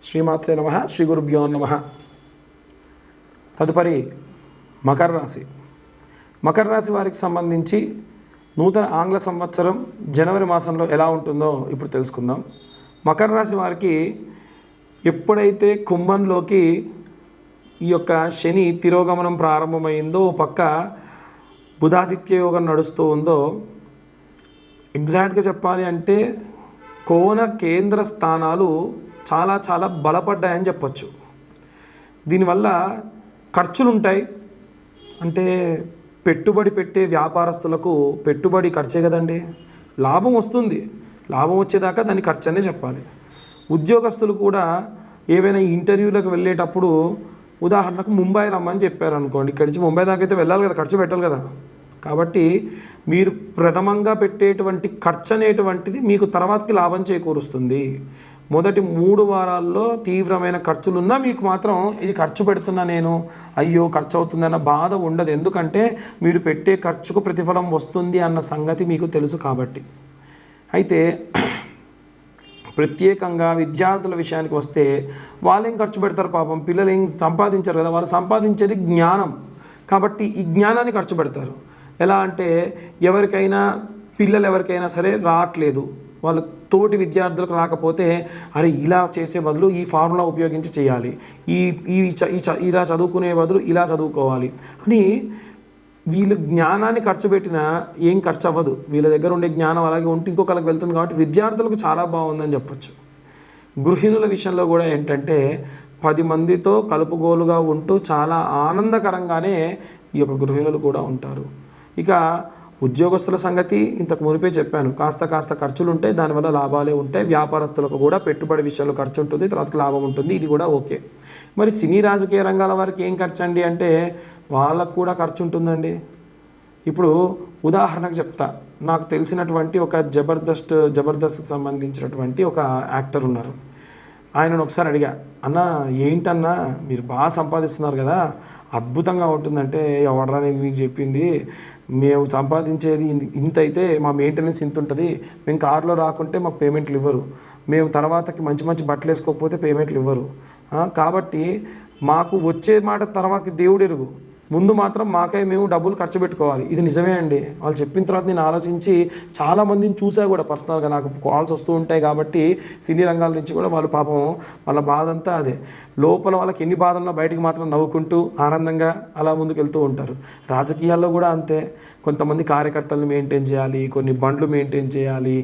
శ్రీమాత్రే నమః, శ్రీ గురుభ్యో నమః. తదుపరి మకర రాశి. మకర రాశి వారికి సంబంధించి నూతన ఆంగ్ల సంవత్సరం జనవరి మాసంలో ఎలా ఉంటుందో ఇప్పుడు తెలుసుకుందాం. మకర రాశి వారికి ఎప్పుడైతే కుంభంలోకి ఈ యొక్క శని తిరోగమనం ప్రారంభమైందో, పక్క బుధాదిత్య యోగం నడుస్తూ ఉందో, ఎగ్జాక్ట్గా చెప్పాలి అంటే కోణ కేంద్ర స్థానాలు చాలా చాలా బలపడ్డాయని చెప్పచ్చు. దీనివల్ల ఖర్చులు ఉంటాయి. అంటే పెట్టుబడి పెట్టే వ్యాపారస్తులకు పెట్టుబడి ఖర్చే కదండి, లాభం వస్తుంది. లాభం వచ్చేదాకా దాన్ని ఖర్చు అనే చెప్పాలి. ఉద్యోగస్తులు కూడా ఏవైనా ఇంటర్వ్యూలకు వెళ్ళేటప్పుడు ఉదాహరణకు ముంబై రమ్మని చెప్పారు అనుకోండి, ఇక్కడి నుంచి ముంబై దాకా అయితే వెళ్ళాలి కదా, ఖర్చు పెట్టాలి కదా. కాబట్టి మీరు ప్రథమంగా పెట్టేటువంటి ఖర్చు అనేటువంటిది మీకు తర్వాతకి లాభం చేకూరుస్తుంది. మొదటి 3 వారాల్లో తీవ్రమైన ఖర్చులున్నా మీకు మాత్రం ఇది ఖర్చు పెడుతున్నా నేను, అయ్యో ఖర్చు అవుతుందన్న బాధ ఉండదు. ఎందుకంటే మీరు పెట్టే ఖర్చుకు ప్రతిఫలం వస్తుంది అన్న సంగతి మీకు తెలుసు కాబట్టి. అయితే ప్రత్యేకంగా విద్యార్థుల విషయానికి వస్తే వాళ్ళేం ఖర్చు పెడతారు పాపం, పిల్లలు ఏం సంపాదించారు కదా, వాళ్ళు సంపాదించేది జ్ఞానం. కాబట్టి ఈ జ్ఞానాన్ని ఖర్చు పెడతారు. ఎలా అంటే పిల్లలు ఎవరికైనా సరే రావట్లేదు, వాళ్ళ తోటి విద్యార్థులకు రాకపోతే అరే ఇలా చేసే బదులు ఈ ఫార్ములా ఉపయోగించి చేయాలి, ఇలా చదువుకునే బదులు ఇలా చదువుకోవాలి అని వీళ్ళు జ్ఞానాన్ని ఖర్చు పెట్టినా ఏం ఖర్చు అవ్వదు. వీళ్ళ దగ్గర ఉండే జ్ఞానం అలాగే ఉంటే ఇంకొకరికి వెళ్తుంది. కాబట్టి విద్యార్థులకు చాలా బాగుందని చెప్పచ్చు. గృహిణుల విషయంలో కూడా ఏంటంటే 10 మందితో కలుపుగోలుగా ఉంటూ చాలా ఆనందకరంగానే ఈ యొక్క గృహిణులు కూడా ఉంటారు. ఇక ఉద్యోగస్తుల సంగతి ఇంతకు మునిపే చెప్పాను, కాస్త ఖర్చులు ఉంటాయి, దానివల్ల లాభాలే ఉంటాయి. వ్యాపారస్తులకు కూడా పెట్టుబడి విషయంలో ఖర్చు ఉంటుంది, తర్వాత లాభం ఉంటుంది, ఇది కూడా ఓకే. మరి సినీ రాజకీయ రంగాల వారికి ఏం ఖర్చు అండి అంటే వాళ్ళకు కూడా ఖర్చు ఉంటుందండి. ఇప్పుడు ఉదాహరణకు చెప్తా, నాకు తెలిసినటువంటి ఒక జబర్దస్త్కి సంబంధించినటువంటి ఒక యాక్టర్ ఉన్నారు. ఆయనను ఒకసారి అడిగా, అన్న ఏంటన్నా మీరు బాగా సంపాదిస్తున్నారు కదా, అద్భుతంగా ఉంటుందంటే, ఎవడరా మీకు చెప్పింది, మేము సంపాదించేది ఇంత అయితే మా మెయింటెనెన్స్ ఇంత ఉంటుంది, మేము కారులో రాకుంటే మాకు పేమెంట్లు ఇవ్వరు, మేము తర్వాతకి మంచి బట్టలు వేసుకోకపోతే పేమెంట్లు ఇవ్వరు, కాబట్టి మాకు వచ్చే మాట తర్వాత దేవుడు ఎరుగు, ముందు మాత్రం మాకై మేము డబ్బులు ఖర్చు పెట్టుకోవాలి. ఇది నిజమే అండి. వాళ్ళు చెప్పిన తర్వాత నేను ఆలోచించి చాలామందిని చూసా కూడా, పర్సనల్గా నాకు కాల్స్ వస్తూ ఉంటాయి కాబట్టి సినీ రంగాల నుంచి కూడా వాళ్ళు పాపం వాళ్ళ బాధ అంతా అదే. లోపల వాళ్ళకి ఎన్ని బాధలున్నా బయటికి మాత్రం నవ్వుకుంటూ ఆనందంగా అలా ముందుకు వెళ్తూ ఉంటారు. రాజకీయాల్లో కూడా అంతే. కొంతమంది కార్యకర్తలను మెయింటైన్ చేయాలి, కొన్ని బండ్లు మెయింటైన్ చేయాలి,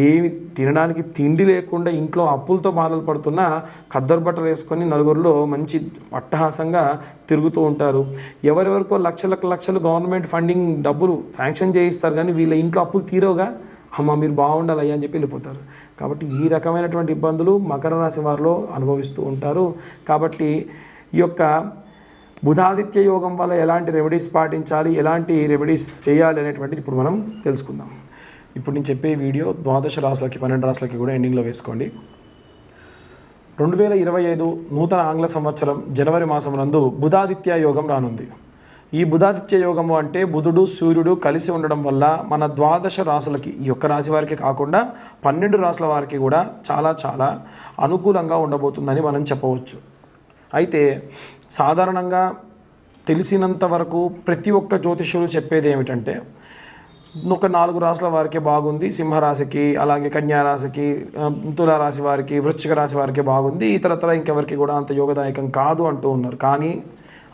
ఏమి తినడానికి తిండి లేకుండా ఇంట్లో అప్పులతో బాధలు పడుతున్నా ఖద్దరు బట్టలు వేసుకొని నలుగురిలో మంచి అట్టహాసంగా తిరుగుతూ ఉంటారు. ఎవరెవరికో లక్షలు గవర్నమెంట్ ఫండింగ్ డబ్బులు శాంక్షన్ చేయిస్తారు, కానీ వీళ్ళ ఇంట్లో అప్పులు తీరోగా, అమ్మ మీరు బాగుండాలి అయ్యా అని చెప్పి వెళ్ళిపోతారు. కాబట్టి ఈ రకమైనటువంటి ఇబ్బందులు మకర రాశి వారిలో అనుభవిస్తూ ఉంటారు. కాబట్టి ఈ యొక్క బుధాదిత్య యోగం వల్ల ఎలాంటి రెమెడీస్ పాటించాలి, ఎలాంటి రెమెడీస్ చేయాలి అనేటువంటిది ఇప్పుడు మనం తెలుసుకుందాం. ఇప్పుడు నేను చెప్పే వీడియో 12 రాశులకి 12 రాశులకి కూడా ఎండింగ్లో వేసుకోండి. 2025 నూతన ఆంగ్ల సంవత్సరం జనవరి మాసం నందు బుధాదిత్య యోగం రానుంది. ఈ బుధాదిత్య యోగము అంటే బుధుడు సూర్యుడు కలిసి ఉండడం వల్ల మన 12 రాశులకి, ఈ యొక్క రాశి వారికి కాకుండా 12 రాశుల వారికి కూడా చాలా చాలా అనుకూలంగా ఉండబోతుందని మనం చెప్పవచ్చు. అయితే సాధారణంగా తెలిసినంత వరకు ప్రతి ఒక్క జ్యోతిష్యులు చెప్పేది ఏమిటంటే ఒక 4 రాశుల వారికి బాగుంది, సింహరాశికి, అలాగే కన్యారాశికి, తులారాశి వారికి, వృశ్చిక రాశి వారికి బాగుంది, ఇతరత్ర ఇంకెవరికి కూడా అంత యోగదాయకం కాదు అంటూ ఉన్నారు. కానీ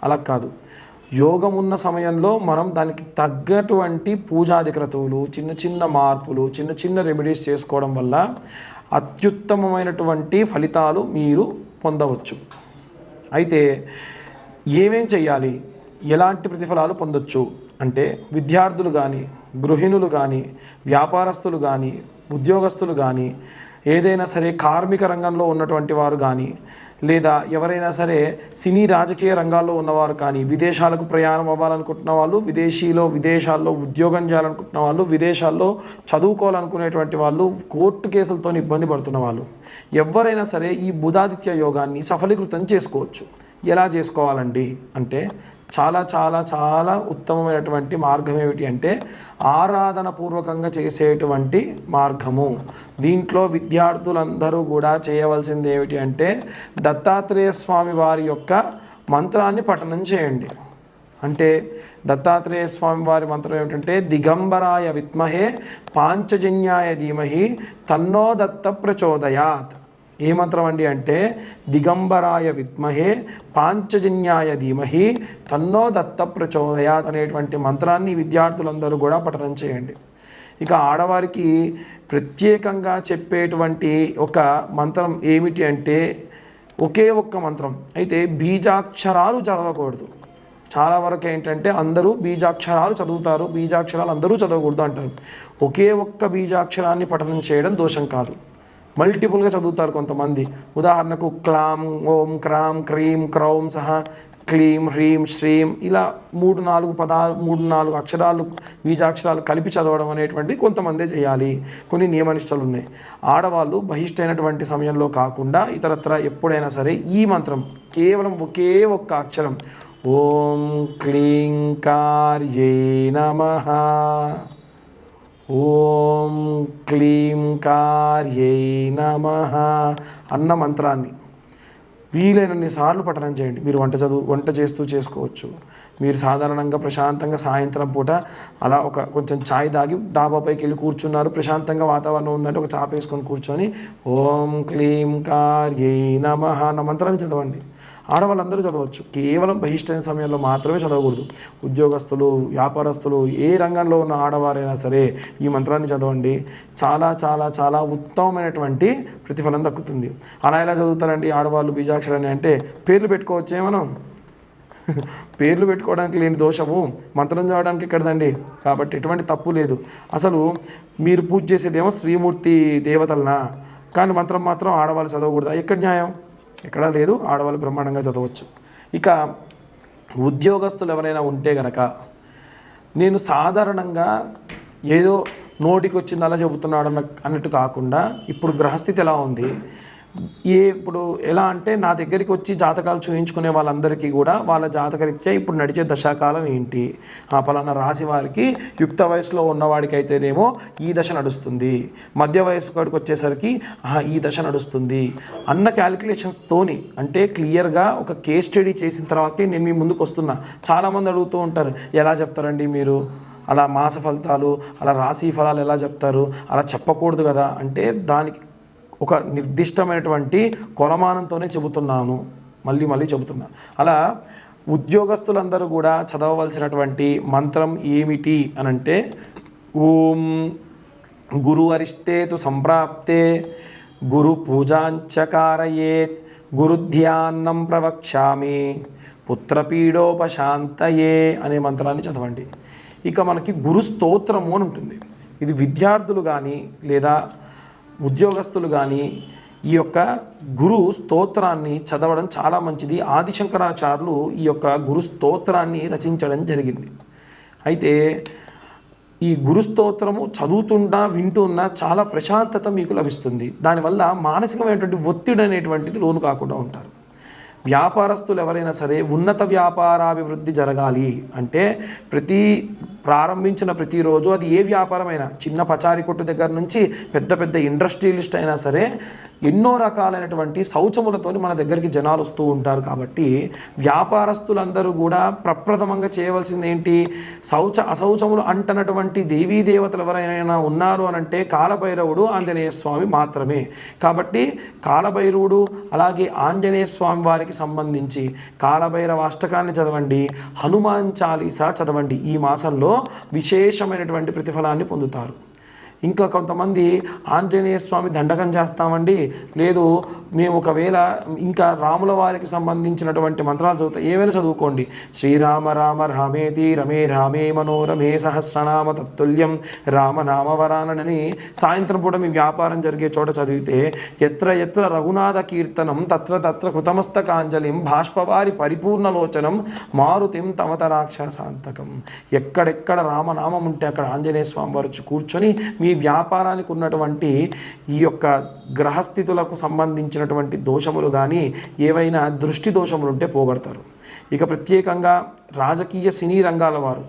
అలా కాదు. యోగం ఉన్న సమయంలో మనం దానికి తగ్గటువంటి పూజాధిక్రతువులు, చిన్న మార్పులు, చిన్న రెమెడీస్ చేసుకోవడం వల్ల అత్యుత్తమమైనటువంటి ఫలితాలు మీరు పొందవచ్చు. అయితే ఏమేం చెయ్యాలి, ఎలాంటి ప్రతిఫలాలు పొందొచ్చు అంటే విద్యార్థులు కానీ, గృహిణులు కానీ, వ్యాపారస్తులు కానీ, ఉద్యోగస్తులు కానీ, ఏదైనా సరే కార్మిక రంగంలో ఉన్నటువంటి వారు కానీ, లేదా ఎవరైనా సరే సినీ రాజకీయ రంగాల్లో ఉన్నవారు కానీ, విదేశాలకు ప్రయాణం అవ్వాలనుకుంటున్న వాళ్ళు, విదేశాల్లో ఉద్యోగం చేయాలనుకుంటున్న వాళ్ళు, విదేశాల్లో చదువుకోవాలనుకునేటువంటి వాళ్ళు, కోర్టు కేసులతో ఇబ్బంది పడుతున్న వాళ్ళు, ఎవరైనా సరే ఈ బుధాదిత్య యోగాన్ని సఫలీకృతం చేసుకోవచ్చు. ఎలా చేసుకోవాలండి అంటే చాలా చాలా చాలా ఉత్తమమైనటువంటి మార్గం ఏమిటి అంటే ఆరాధన పూర్వకంగా చేసేటువంటి మార్గము. దీంట్లో విద్యార్థులందరూ కూడా చేయవలసింది ఏమిటి అంటే దత్తాత్రేయ స్వామి వారి యొక్క మంత్రాన్ని పఠనం చేయండి. అంటే దత్తాత్రేయ స్వామి వారి మంత్రం ఏమిటంటే దిగంబరాయ విద్మహే పాంచజన్యాయ ధీమహి తన్నో దత్త ప్రచోదయాత్. ఏ మంత్రం అండి అంటే దిగంబరాయ విద్మహే పాంచజన్యాయ ధీమహి తన్నో దత్త ప్రచోదయాత్ అనేటువంటి మంత్రాన్ని విద్యార్థులందరూ కూడా పఠనం చేయండి. ఇక ఆడవారికి ప్రత్యేకంగా చెప్పేటువంటి ఒక మంత్రం ఏమిటి అంటే ఒకే ఒక్క మంత్రం, అయితే బీజాక్షరాలు చదవకూడదు. చాలా వరకు ఏంటంటే అందరూ బీజాక్షరాలు చదువుతారు, బీజాక్షరాలు అందరూ చదవకూడదు అంటారు. ఒకే ఒక్క బీజాక్షరాన్ని పఠనం చేయడం దోషం కాదు, మల్టిపుల్గా చదువుతారు కొంతమంది. ఉదాహరణకు క్లాం ఓం క్రాం క్రీం క్రౌం సహ క్లీం హ్రీం శ్రీం ఇలా 3-4 అక్షరాలు బీజాక్షరాలు కలిపి చదవడం అనేటువంటి కొంతమందే చేయాలి. కొన్ని నియమనిష్టలు ఉన్నాయి. ఆడవాళ్ళు బహిష్టైనటువంటి సమయంలో కాకుండా ఇతరత్ర ఎప్పుడైనా సరే ఈ మంత్రం కేవలం ఒకే ఒక్క అక్షరం ఓం క్లీం కార్యే నమః, ఓం క్లీం కార్యే నమః అన్న మంత్రాన్ని వీలైనన్ని సార్లు పఠనం చేయండి. మీరు వంట చేస్తూ చేసుకోవచ్చు. మీరు సాధారణంగా ప్రశాంతంగా సాయంత్రం పూట అలా కొంచెం ఛాయ్ తాగి డాబాపైకి వెళ్ళి కూర్చున్నారు, ప్రశాంతంగా వాతావరణం ఉందంటే ఒక చాప వేసుకొని కూర్చొని ఓం క్లీం కార్యే నమః అన్న మంత్రాన్ని చదవండి. ఆడవాళ్ళందరూ చదవచ్చు, కేవలం బహిష్టైన సమయంలో మాత్రమే చదవకూడదు. ఉద్యోగస్తులు, వ్యాపారస్తులు, ఏ రంగంలో ఉన్న ఆడవారైనా సరే ఈ మంత్రాన్ని చదవండి. చాలా చాలా చాలా ఉత్తమమైనటువంటి ప్రతిఫలం దక్కుతుంది. అలా ఎలా చదువుతారండి ఆడవాళ్ళు బీజాక్షరాన్ని అంటే పేర్లు పెట్టుకోవచ్చే మనం పేర్లు పెట్టుకోవడానికి లేని దోషము మంత్రం చదవడానికి ఎక్కడదండి. కాబట్టి ఎటువంటి తప్పు లేదు. అసలు మీరు పూజ చేసేదేమో శ్రీమూర్తి దేవతలనా, కానీ మంత్రం మాత్రం ఆడవాళ్ళు చదవకూడదా? ఎక్కడ న్యాయం? ఎక్కడా లేదు. ఆడవాళ్ళు బ్రహ్మాండంగా చదవచ్చు. ఇక ఉద్యోగస్తులు ఎవరైనా ఉంటే గనక నేను సాధారణంగా ఏదో నోటికి వచ్చింది అలా చెబుతున్నాడు అన్నట్టు కాకుండా ఇప్పుడు గ్రహస్థితి ఎలా ఉంది, ఇప్పుడు ఎలా అంటే నా దగ్గరికి వచ్చి జాతకాలు చూయించుకునే వాళ్ళందరికీ కూడా వాళ్ళ జాతకరీత్యా ఇప్పుడు నడిచే దశాకాలం ఏంటి, పలానా రాశి వారికి యుక్త వయసులో ఉన్నవాడికి అయితేనేమో ఈ దశ నడుస్తుంది, మధ్య వయసు కాడికి వచ్చేసరికి ఈ దశ నడుస్తుంది అన్న క్యాలిక్యులేషన్స్తోని, అంటే క్లియర్గా ఒక కేస్ స్టడీ చేసిన తర్వాతే నేను మీ ముందుకు వస్తున్నా. చాలామంది అడుగుతూ ఉంటారు, ఎలా చెప్తారండి మీరు అలా మాస ఫలితాలు, అలా రాశి ఫలాలు ఎలా చెప్తారు, అలా చెప్పకూడదు కదా అంటే దానికి ఒక నిర్దిష్టమైనటువంటి కొలమానంతోనే చెబుతున్నాను, మళ్ళీ చెబుతున్నా. అలా ఉద్యోగస్తులందరూ కూడా చదవవలసినటువంటి మంత్రం ఏమిటి అనంటే ఓం గురు అరిష్టేతు సంప్రాప్తే గురు పూజాంచకారయేత్ గురుధ్యాన్నం ప్రవక్ష్యామి పుత్రపీడోపశాంతయే అనే మంత్రాన్ని చదవండి. ఇక మనకి గురు స్తోత్రము అని ఉంటుంది. ఇది విద్యార్థులు కానీ లేదా ఉద్యోగస్తులు కానీ ఈ యొక్క గురు స్తోత్రాన్ని చదవడం చాలా మంచిది. ఆదిశంకరాచార్యులు ఈ యొక్క గురు స్తోత్రాన్ని రచించడం జరిగింది. అయితే ఈ గురు స్తోత్రము చదువుతున్నా వింటున్నా చాలా ప్రశాంతత మీకు లభిస్తుంది. దానివల్ల మానసికమైనటువంటి ఒత్తిడి అనేటువంటిది లోను కాకుండా ఉంటారు. వ్యాపారస్తులు ఎవరైనా సరే ఉన్నత వ్యాపారాభివృద్ధి జరగాలి అంటే ప్రారంభించిన ప్రతిరోజు అది ఏ వ్యాపారమైనా, చిన్న పచారీ కొట్టు దగ్గర నుంచి పెద్ద ఇండస్ట్రియలిస్ట్ అయినా సరే ఎన్నో రకాలైనటువంటి శౌచములతో మన దగ్గరికి జనాలు వస్తూ ఉంటారు. కాబట్టి వ్యాపారస్తులందరూ కూడా ప్రప్రథమంగా చేయవలసింది ఏంటి, అశౌచములు అంటనటువంటి దేవీ దేవతలు ఎవరైనా ఉన్నారు అనంటే కాలభైరవుడు, ఆంజనేయ స్వామి మాత్రమే. కాబట్టి కాలభైరవుడు అలాగే ఆంజనేయ స్వామి వారికి సంబంధించి కాలభైరవ అష్టకాన్ని చదవండి, హనుమాన్ చాలీసా చదవండి. ఈ మాసంలో విశేషమైనటువంటి ప్రతిఫలాన్ని పొందుతారు. ఇంకా కొంతమంది ఆంజనేయ స్వామి దండకం చేస్తామండి, లేదు మేము ఒకవేళ ఇంకా రాముల వారికి సంబంధించినటువంటి మంత్రాలు చదువుతా, ఏమైనా చదువుకోండి. శ్రీరామ రామ రామేతి రమే రామే మనోరమే సహస్రనామ తత్తుల్యం రామనామవరానని సాయంత్రం పూట మీ వ్యాపారం జరిగే చోట చదివితే ఎత్ర ఎత్ర రఘునాథ కీర్తనం తత్ర తత్ర కృతమస్తకాంజలిం బాష్పవారి పరిపూర్ణలోచనం మారుతిం తమత రాక్షసాంతకం. ఎక్కడెక్కడ రామనామం ఉంటే అక్కడ ఆంజనేయ స్వామి వారు కూర్చొని మీ వ్యాపారానికి ఉన్నటువంటి ఈ యొక్క గ్రహస్థితులకు సంబంధించినటువంటి దోషములు కానీ ఏవైనా దృష్టి దోషములు ఉంటే పోగొడతారు. ఇక ప్రత్యేకంగా రాజకీయ సినీ రంగాల వారు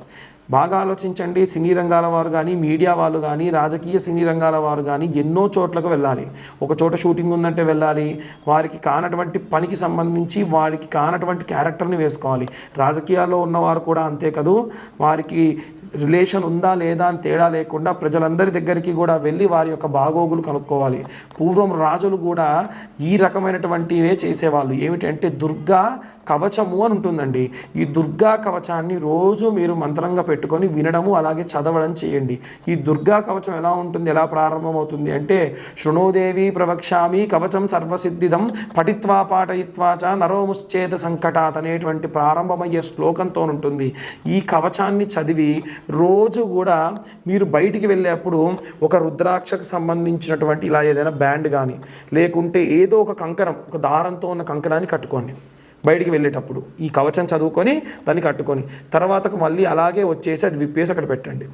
బాగా ఆలోచించండి. సినీ రంగాల వారు కానీ, మీడియా వాళ్ళు కానీ, రాజకీయ సినీ రంగాల వారు కానీ ఎన్నో చోట్లకు వెళ్ళాలి. ఒక చోట షూటింగ్ ఉందంటే వెళ్ళాలి. వారికి కానటువంటి పనికి సంబంధించి వారికి కానటువంటి క్యారెక్టర్ని వేసుకోవాలి. రాజకీయాల్లో ఉన్నవారు కూడా అంతే కదూ, వారికి రిలేషన్ ఉందా లేదా అని తేడా లేకుండా ప్రజలందరి దగ్గరికి కూడా వెళ్ళి వారి యొక్క బాగోగులు కనుక్కోవాలి. పూర్వం రాజులు కూడా ఈ రకమైనటువంటివే చేసేవాళ్ళు. ఏమిటంటే దుర్గా కవచము అని ఉంటుందండి. ఈ దుర్గా కవచాన్ని రోజు మీరు మంత్రంగా పెట్టుకొని వినడము అలాగే చదవడం చేయండి. ఈ దుర్గా కవచం ఎలా ఉంటుంది, ఎలా ప్రారంభమవుతుంది అంటే శృణోదేవి ప్రవక్ష్యామి కవచం సర్వసిద్ధిదం పఠిత్వా పాఠయిత్వా చ నరోముశ్చేత సంకటాత్ అనేటువంటి ప్రారంభమయ్యే శ్లోకంతో ఉంటుంది. ఈ కవచాన్ని చదివి రోజు కూడా మీరు బయటికి వెళ్ళేప్పుడు ఒక రుద్రాక్షకు సంబంధించినటువంటి ఇలా ఏదైనా బ్యాండ్ కానీ లేకుంటే ఏదో ఒక కంకణం, ఒక దారంతో ఉన్న కంకణాన్ని కట్టుకోండి. బయటికి వెళ్ళేటప్పుడు ఈ కవచం చదువుకొని దాన్ని కట్టుకొని తర్వాతకు మళ్ళీ అలాగే వచ్చేసి అది విప్పేసి అక్కడ పెట్టండి.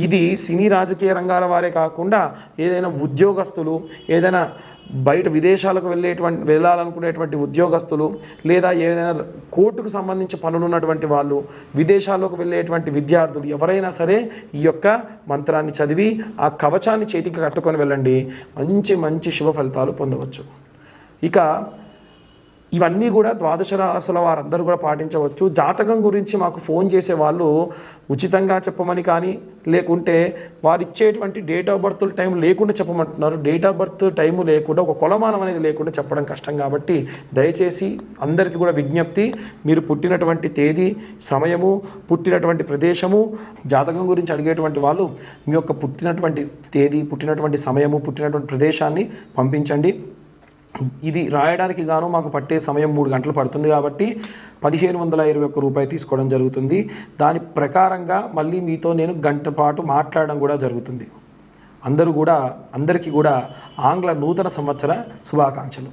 ఇది సినీ రాజకీయ రంగాల వారే కాకుండా ఏదైనా ఉద్యోగస్తులు, ఏదైనా బయట విదేశాలకు వెళ్ళాలనుకునేటువంటి ఉద్యోగస్తులు, లేదా ఏదైనా కోర్టుకు సంబంధించి పనులు ఉన్నటువంటి వాళ్ళు, విదేశాల్లోకి వెళ్ళేటువంటి విద్యార్థులు ఎవరైనా సరే ఈ యొక్క మంత్రాన్ని చదివి ఆ కవచాన్ని చేతికి కట్టుకొని వెళ్ళండి. మంచి మంచి శుభ ఫలితాలు పొందవచ్చు. ఇక ఇవన్నీ కూడా ద్వాదశ రాశుల వారందరూ కూడా పాటించవచ్చు. జాతకం గురించి మాకు ఫోన్ చేసే వాళ్ళు ఉచితంగా చెప్పమని కానీ లేకుంటే వారు ఇచ్చేటువంటి డేట్ ఆఫ్ బర్త్ టైం లేకుండా చెప్పమంటున్నారు. డేట్ ఆఫ్ బర్త్ టైము లేకుండా ఒక కొలమానం అనేది లేకుండా చెప్పడం కష్టం కాబట్టి దయచేసి అందరికీ కూడా విజ్ఞప్తి, మీరు పుట్టినటువంటి తేదీ, సమయము, పుట్టినటువంటి ప్రదేశము, జాతకం గురించి అడిగేటువంటి వాళ్ళు మీ యొక్క పుట్టినటువంటి తేదీ, పుట్టినటువంటి సమయము, పుట్టినటువంటి ప్రదేశాన్ని పంపించండి. ఇది రాయడానికి గాను మాకు పట్టే సమయం 3 గంటలు పడుతుంది కాబట్టి 1521 రూపాయలు తీసుకోవడం జరుగుతుంది. దాని ప్రకారంగా మళ్ళీ మీతో నేను గంట పాటు మాట్లాడడం కూడా జరుగుతుంది. అందరికీ కూడా ఆంగ్ల నూతన సంవత్సర శుభాకాంక్షలు.